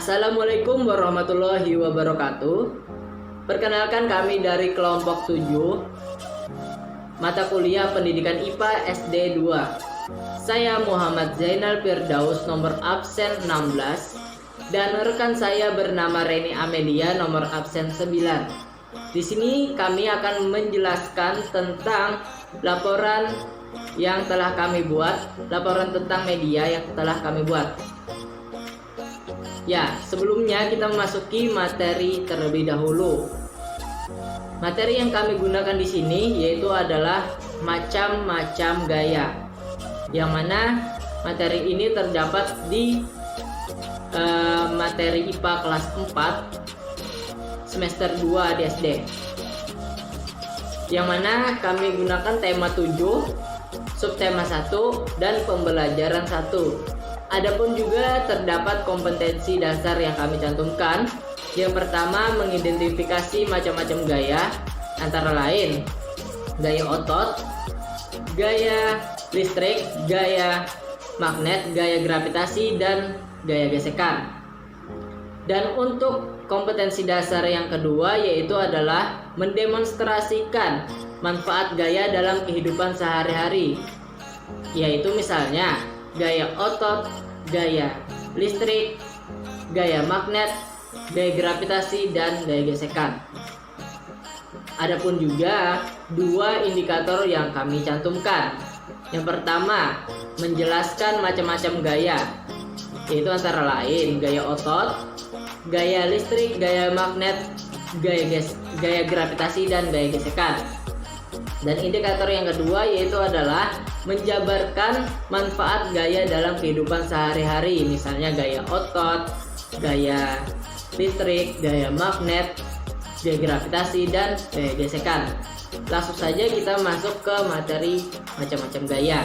Assalamualaikum warahmatullahi wabarakatuh. Perkenalkan, kami dari kelompok 7 mata kuliah pendidikan IPA SD 2. Saya Muhammad Zainal Firdaus, nomor absen 16, dan rekan saya bernama Reni Amelia, nomor absen 9. Di sini kami akan menjelaskan tentang laporan yang telah kami buat, laporan tentang media yang telah kami buat. Ya, sebelumnya kita memasuki materi terlebih dahulu. Materi yang kami gunakan di sini yaitu adalah macam-macam gaya, yang mana materi ini terdapat di materi IPA kelas 4 semester 2 di SD, yang mana kami gunakan tema 7, subtema 1, dan pembelajaran 1. Adapun juga terdapat kompetensi dasar yang kami cantumkan. Yang pertama, mengidentifikasi macam-macam gaya, antara lain gaya otot, gaya listrik, gaya magnet, gaya gravitasi, dan gaya gesekan. Dan untuk kompetensi dasar yang kedua yaitu adalah mendemonstrasikan manfaat gaya dalam kehidupan sehari-hari, yaitu misalnya gaya otot, gaya listrik, gaya magnet, gaya gravitasi, dan gaya gesekan. Adapun juga dua indikator yang kami cantumkan. Yang pertama, menjelaskan macam-macam gaya, yaitu antara lain gaya otot, gaya listrik, gaya magnet, gaya gravitasi, dan gaya gesekan. Dan indikator yang kedua yaitu adalah menjabarkan manfaat gaya dalam kehidupan sehari-hari, misalnya gaya otot, gaya listrik, gaya magnet, gaya gravitasi, dan gaya gesekan. Langsung saja kita masuk ke materi macam-macam gaya.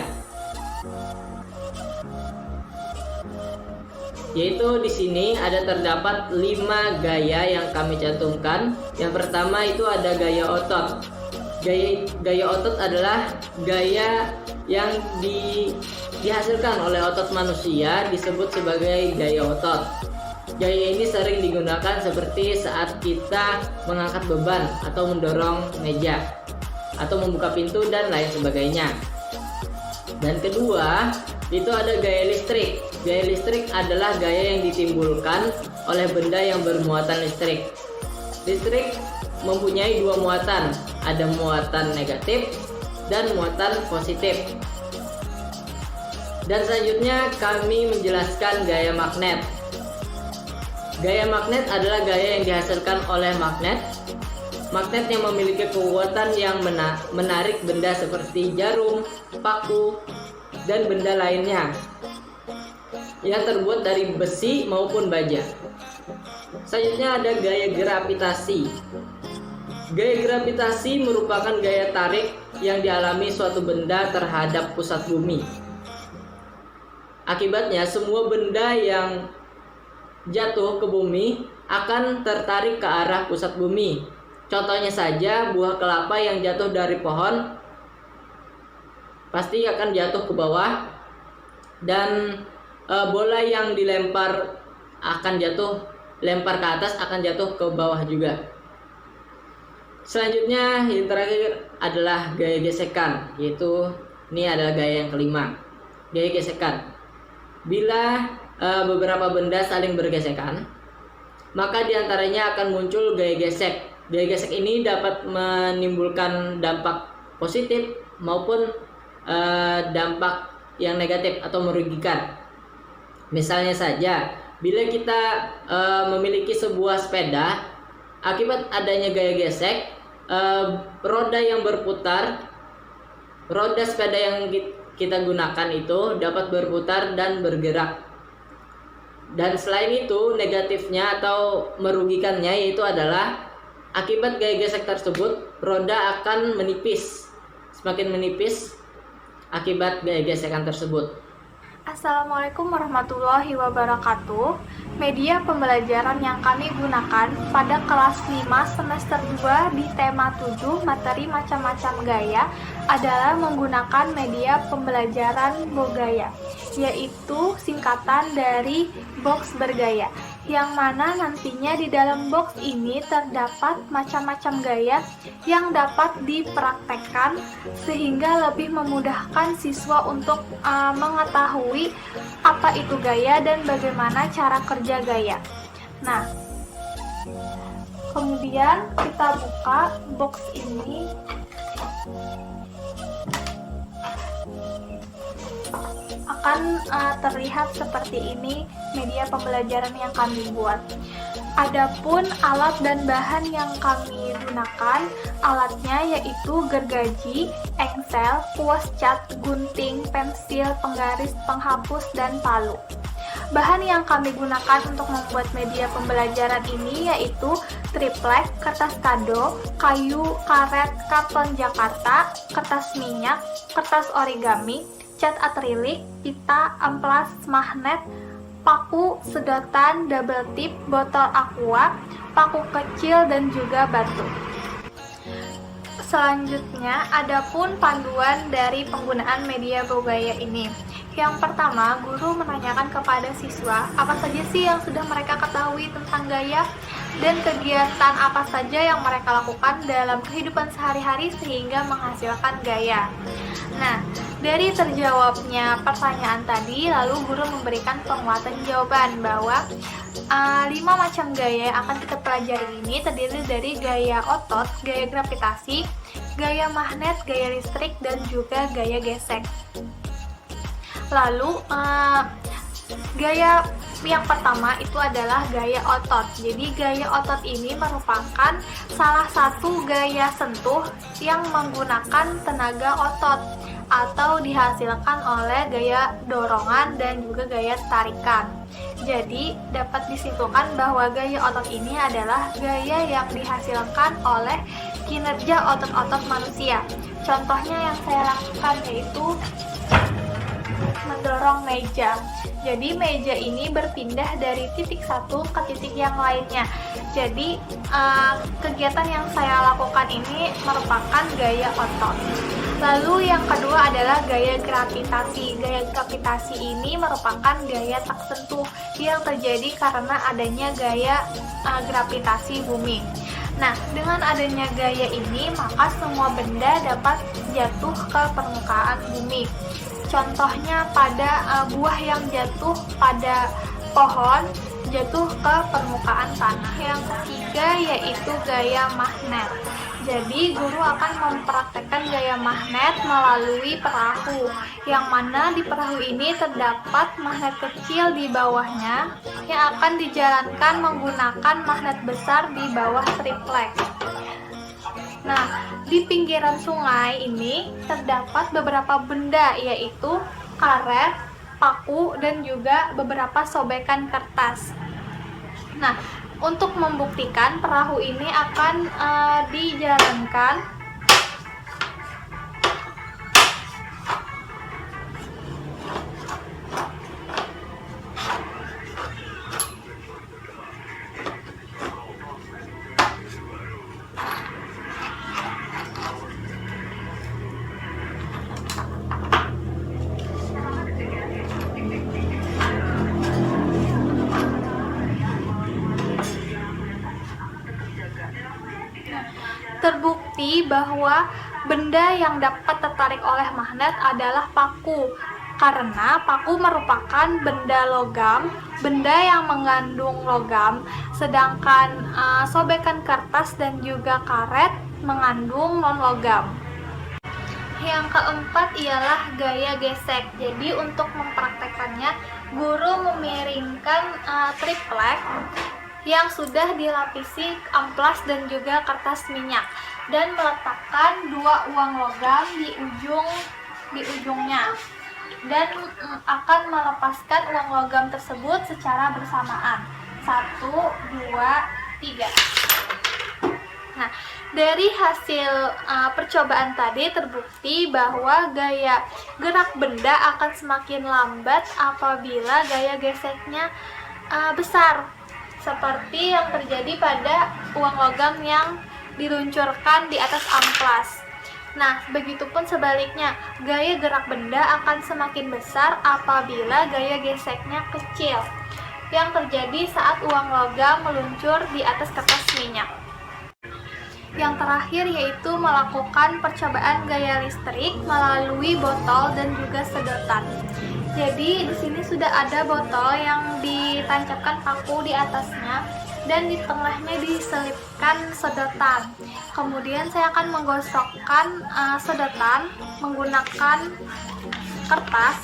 Yaitu di sini ada terdapat 5 gaya yang kami cantumkan. Yang pertama itu ada gaya otot. Gaya otot adalah gaya yang dihasilkan oleh otot manusia, disebut sebagai gaya otot. Gaya ini sering digunakan seperti saat kita mengangkat beban atau mendorong meja atau membuka pintu dan lain sebagainya. Dan kedua, itu ada gaya listrik. Gaya listrik adalah gaya yang ditimbulkan oleh benda yang bermuatan listrik. Listrik mempunyai 2 muatan, ada muatan negatif dan muatan positif. Dan selanjutnya kami menjelaskan gaya magnet. Gaya magnet adalah gaya yang dihasilkan oleh magnet. Magnet yang memiliki kekuatan yang menarik benda seperti jarum, paku, dan benda lainnya yang terbuat dari besi maupun baja. Selanjutnya ada gaya gravitasi. Gaya gravitasi merupakan gaya tarik yang dialami suatu benda terhadap pusat bumi. Akibatnya semua benda yang jatuh ke bumi akan tertarik ke arah pusat bumi. Contohnya saja buah kelapa yang jatuh dari pohon pasti akan jatuh ke bawah, dan bola yang dilempar akan jatuh, lempar ke atas akan jatuh ke bawah juga. Selanjutnya yang terakhir adalah gaya gesekan, yaitu ini adalah gaya yang kelima, gaya gesekan. Bila beberapa benda saling bergesekan, maka diantaranya akan muncul gaya gesek. Gaya gesek ini dapat menimbulkan dampak positif maupun dampak yang negatif atau merugikan. Misalnya saja, bila kita memiliki sebuah sepeda, akibat adanya gaya gesek, roda yang berputar, roda sepeda yang kita gunakan itu dapat berputar dan bergerak. Dan selain itu, negatifnya atau merugikannya yaitu adalah akibat gaya gesek tersebut, roda akan menipis, semakin menipis akibat gaya gesekan tersebut. Assalamualaikum warahmatullahi wabarakatuh. Media pembelajaran yang kami gunakan pada kelas 5 semester 2 di tema 7 materi macam-macam gaya adalah menggunakan media pembelajaran Bogaya, yaitu singkatan dari box bergaya. yang mana nantinya di dalam box ini terdapat macam-macam gaya yang dapat dipraktekkan sehingga lebih memudahkan siswa untuk mengetahui apa itu gaya dan bagaimana cara kerja gaya. Nah, kemudian kita buka box ini. Akan terlihat seperti ini media pembelajaran yang kami buat. Adapun alat dan bahan yang kami gunakan, alatnya yaitu gergaji, engsel, kuas cat, gunting, pensil, penggaris, penghapus, dan palu. Bahan yang kami gunakan untuk membuat media pembelajaran ini yaitu triplek, kertas kado, kayu, karet, karton Jakarta, kertas minyak, kertas origami, cat akrilik, pita, amplas, magnet, paku, sedotan, double tip, botol aqua, paku kecil, dan juga batu. Selanjutnya, adapun panduan dari penggunaan media bogaya ini. Yang pertama, guru menanyakan kepada siswa apa saja sih yang sudah mereka ketahui tentang gaya dan kegiatan apa saja yang mereka lakukan dalam kehidupan sehari-hari sehingga menghasilkan gaya. Nah, dari terjawabnya pertanyaan tadi, lalu guru memberikan penguatan jawaban bahwa 5 macam gaya yang akan kita pelajari ini terdiri dari gaya otot, gaya gravitasi, gaya magnet, gaya listrik, dan juga gaya gesek. Lalu gaya yang pertama itu adalah gaya otot. Jadi gaya otot ini merupakan salah satu gaya sentuh yang menggunakan tenaga otot atau dihasilkan oleh gaya dorongan dan juga gaya tarikan. Jadi dapat disimpulkan bahwa gaya otot ini adalah gaya yang dihasilkan oleh kinerja otot-otot manusia. Contohnya yang saya lakukan yaitu mendorong meja. Jadi meja ini berpindah dari titik satu ke titik yang lainnya. Jadi kegiatan yang saya lakukan ini merupakan gaya otot. Lalu yang kedua adalah gaya gravitasi. Gaya gravitasi ini merupakan gaya tak sentuh yang terjadi karena adanya gaya gravitasi bumi. Nah, dengan adanya gaya ini, maka semua benda dapat jatuh ke permukaan bumi. Contohnya pada buah yang jatuh pada pohon jatuh ke permukaan tanah. Yang ketiga yaitu gaya magnet. Jadi guru akan mempraktekkan gaya magnet melalui perahu, yang mana di perahu ini terdapat magnet kecil di bawahnya yang akan dijalankan menggunakan magnet besar di bawah triplek. Nah, di pinggiran sungai ini terdapat beberapa benda yaitu karet, paku, dan juga beberapa sobekan kertas. Nah, untuk membuktikan perahu ini akan dijalankan terbukti bahwa benda yang dapat tertarik oleh magnet adalah paku, karena paku merupakan benda logam, benda yang mengandung logam, sedangkan sobekan kertas dan juga karet mengandung non-logam. Yang keempat ialah gaya gesek. Jadi untuk mempraktekannya, guru memiringkan triplek yang sudah dilapisi amplas dan juga kertas minyak dan meletakkan 2 uang logam di ujungnya dan akan melepaskan uang logam tersebut secara bersamaan. 1, 2, 3. Nah, dari hasil percobaan tadi terbukti bahwa gaya gerak benda akan semakin lambat apabila gaya geseknya besar, seperti yang terjadi pada uang logam yang diluncurkan di atas amplas. Nah, begitupun sebaliknya, gaya gerak benda akan semakin besar apabila gaya geseknya kecil. yang terjadi saat uang logam meluncur di atas kertas minyak. Yang terakhir yaitu melakukan percobaan gaya listrik melalui botol dan juga sedotan. Jadi di sini sudah ada botol yang ditancapkan paku di atasnya dan di tengahnya diselipkan sedotan. Kemudian saya akan menggosokkan sedotan menggunakan kertas.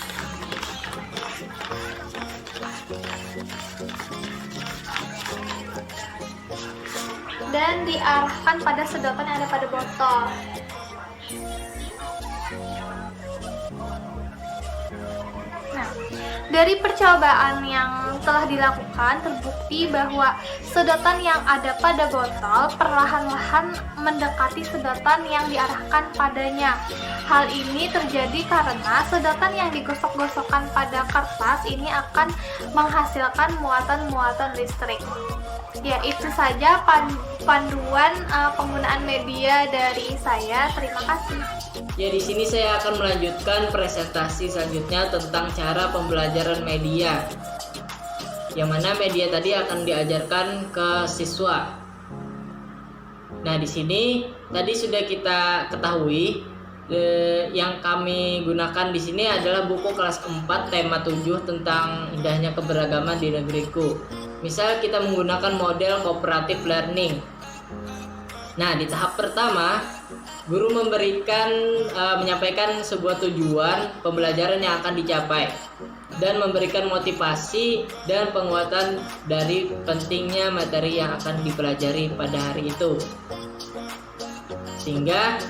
Dan diarahkan pada sedotan yang ada pada botol. Nah, dari percobaan yang telah dilakukan terbukti bahwa sedotan yang ada pada botol perlahan-lahan mendekati sedotan yang diarahkan padanya. Hal ini terjadi karena sedotan yang digosok-gosokkan pada kertas ini akan menghasilkan muatan-muatan listrik. Ya, itu saja panduan penggunaan media dari saya. Terima kasih. Ya, di sini saya akan melanjutkan presentasi selanjutnya tentang cara pembelajaran media. Yang mana media tadi akan diajarkan ke siswa. Nah, di sini tadi sudah kita ketahui yang kami gunakan di sini adalah buku kelas 4 tema 7 tentang indahnya keberagaman di negeriku. Misal kita menggunakan model cooperative learning. Nah, di tahap pertama, guru menyampaikan sebuah tujuan pembelajaran yang akan dicapai dan memberikan motivasi dan penguatan dari pentingnya materi yang akan dipelajari pada hari itu. Sehingga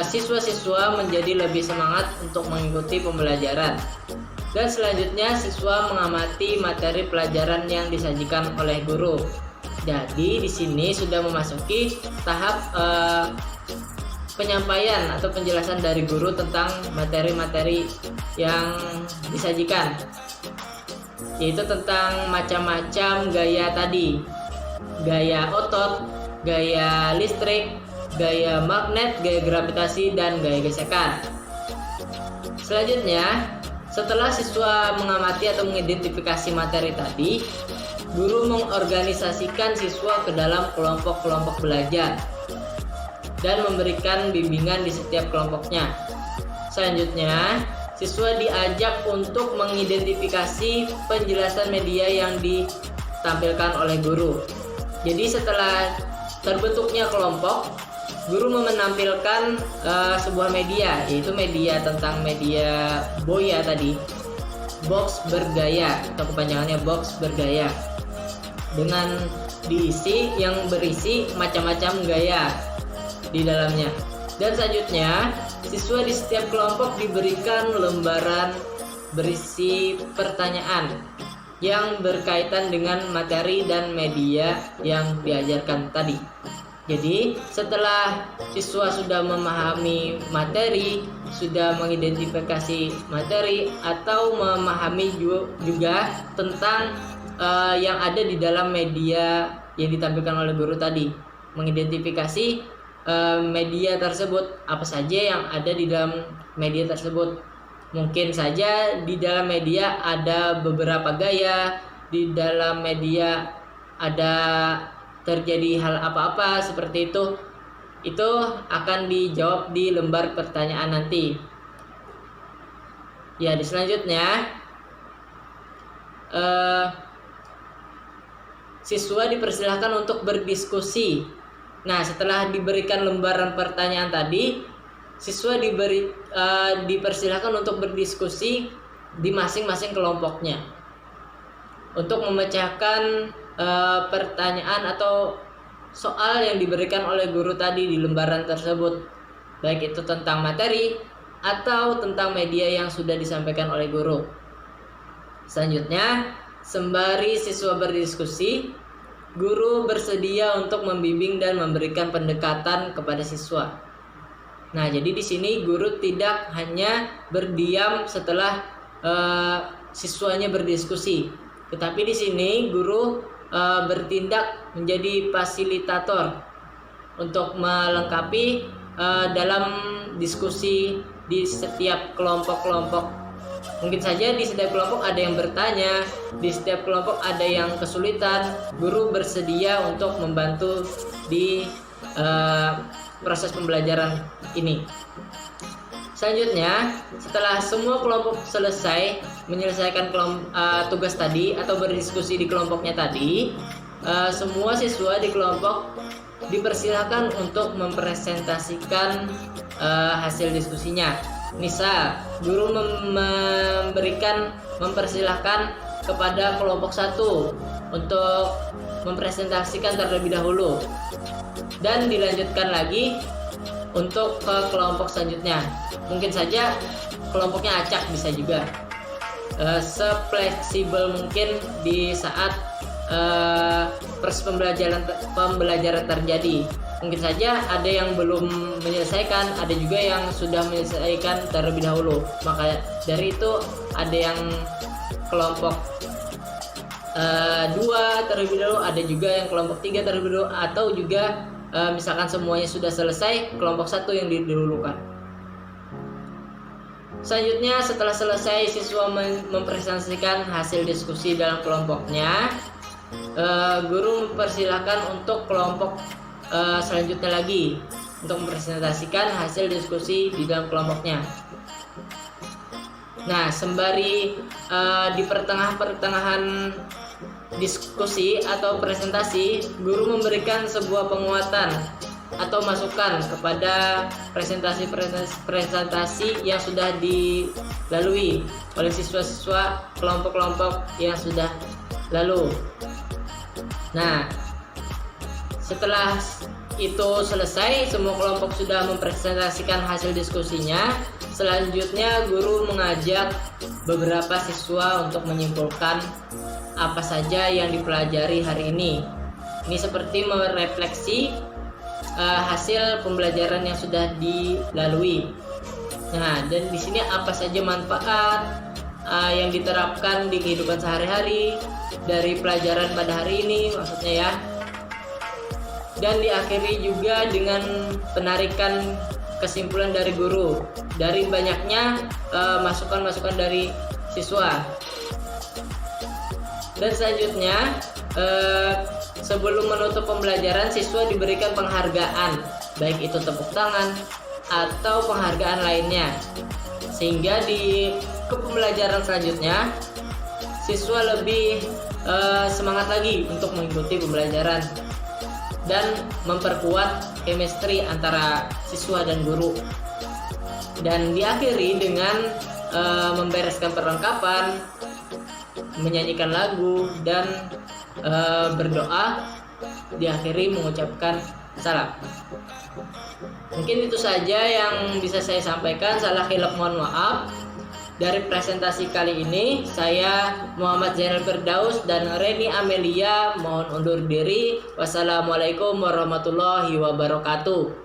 siswa-siswa menjadi lebih semangat untuk mengikuti pembelajaran. Dan selanjutnya siswa mengamati materi pelajaran yang disajikan oleh guru. Jadi di sini sudah memasuki tahap penyampaian atau penjelasan dari guru tentang materi-materi yang disajikan, yaitu tentang macam-macam gaya tadi, gaya otot, gaya listrik, gaya magnet, gaya gravitasi, dan gaya gesekan. Selanjutnya, setelah siswa mengamati atau mengidentifikasi materi tadi, guru mengorganisasikan siswa ke dalam kelompok-kelompok belajar dan memberikan bimbingan di setiap kelompoknya. Selanjutnya, siswa diajak untuk mengidentifikasi penjelasan media yang ditampilkan oleh guru. Jadi setelah terbentuknya kelompok, guru menampilkan sebuah media, yaitu media tentang media Boya tadi, box bergaya atau kepanjangannya box bergaya, dengan yang berisi macam-macam gaya di dalamnya. Dan selanjutnya, siswa di setiap kelompok diberikan lembaran berisi pertanyaan yang berkaitan dengan materi dan media yang diajarkan tadi. Jadi setelah siswa sudah memahami materi, sudah mengidentifikasi materi atau memahami juga tentang yang ada di dalam media yang ditampilkan oleh guru tadi, mengidentifikasi media tersebut, apa saja yang ada di dalam media tersebut. Mungkin saja di dalam media ada beberapa gaya, di dalam media ada terjadi hal apa-apa seperti itu akan dijawab di lembar pertanyaan nanti. Ya, di selanjutnya siswa dipersilahkan untuk berdiskusi. Nah, setelah diberikan lembaran pertanyaan tadi, siswa dipersilahkan untuk berdiskusi di masing-masing kelompoknya untuk memecahkan pertanyaan atau soal yang diberikan oleh guru tadi di lembaran tersebut, baik itu tentang materi atau tentang media yang sudah disampaikan oleh guru. Selanjutnya, sembari siswa berdiskusi, guru bersedia untuk membimbing dan memberikan pendekatan kepada siswa. Nah, jadi di sini guru tidak hanya berdiam setelah siswanya berdiskusi, tetapi di sini guru bertindak menjadi fasilitator untuk melengkapi dalam diskusi di setiap kelompok-kelompok Mungkin saja di setiap kelompok ada yang bertanya, di setiap kelompok ada yang kesulitan. Guru bersedia untuk membantu di proses pembelajaran ini. Selanjutnya, setelah semua kelompok selesai menyelesaikan tugas tadi atau berdiskusi di kelompoknya tadi, semua siswa di kelompok dipersilakan untuk mempresentasikan hasil diskusinya. Misal, guru mempersilahkan kepada kelompok 1 untuk mempresentasikan terlebih dahulu, dan dilanjutkan lagi untuk ke kelompok selanjutnya. Mungkin saja kelompoknya acak, bisa juga. Sefleksibel mungkin di saat proses pembelajaran terjadi. Mungkin saja ada yang belum menyelesaikan, ada juga yang sudah menyelesaikan terlebih dahulu. Maka dari itu ada yang kelompok 2 terlebih dahulu, ada juga yang kelompok 3 terlebih dahulu, atau juga misalkan semuanya sudah selesai, kelompok 1 yang didahulukan. Selanjutnya, setelah selesai siswa mempresentasikan hasil diskusi dalam kelompoknya, guru mempersilahkan untuk kelompok selanjutnya lagi untuk mempresentasikan hasil diskusi di dalam kelompoknya. Nah, sembari di pertengahan diskusi atau presentasi, guru memberikan sebuah penguatan atau masukan kepada presentasi yang sudah dilalui oleh siswa-siswa kelompok-kelompok yang sudah lalu. Nah, setelah itu selesai, semua kelompok sudah mempresentasikan hasil diskusinya. Selanjutnya, guru mengajak beberapa siswa untuk menyimpulkan apa saja yang dipelajari hari ini. Ini seperti merefleksi hasil pembelajaran yang sudah dilalui. Nah, dan di sini apa saja manfaat yang diterapkan di kehidupan sehari-hari dari pelajaran pada hari ini, maksudnya ya. Dan diakhiri juga dengan penarikan kesimpulan dari guru dari banyaknya masukan-masukan dari siswa. Dan selanjutnya, sebelum menutup pembelajaran, siswa diberikan penghargaan, baik itu tepuk tangan atau penghargaan lainnya, sehingga di pembelajaran selanjutnya siswa lebih semangat lagi untuk mengikuti pembelajaran dan memperkuat chemistry antara siswa dan guru. Dan diakhiri dengan membereskan perlengkapan, menyanyikan lagu, dan berdoa, diakhiri mengucapkan salam. Mungkin itu saja yang bisa saya sampaikan. Salah khilaf mohon maaf. Dari presentasi kali ini, saya Muhammad Zainal Firdaus dan Reni Amelia mohon undur diri. Wassalamualaikum warahmatullahi wabarakatuh.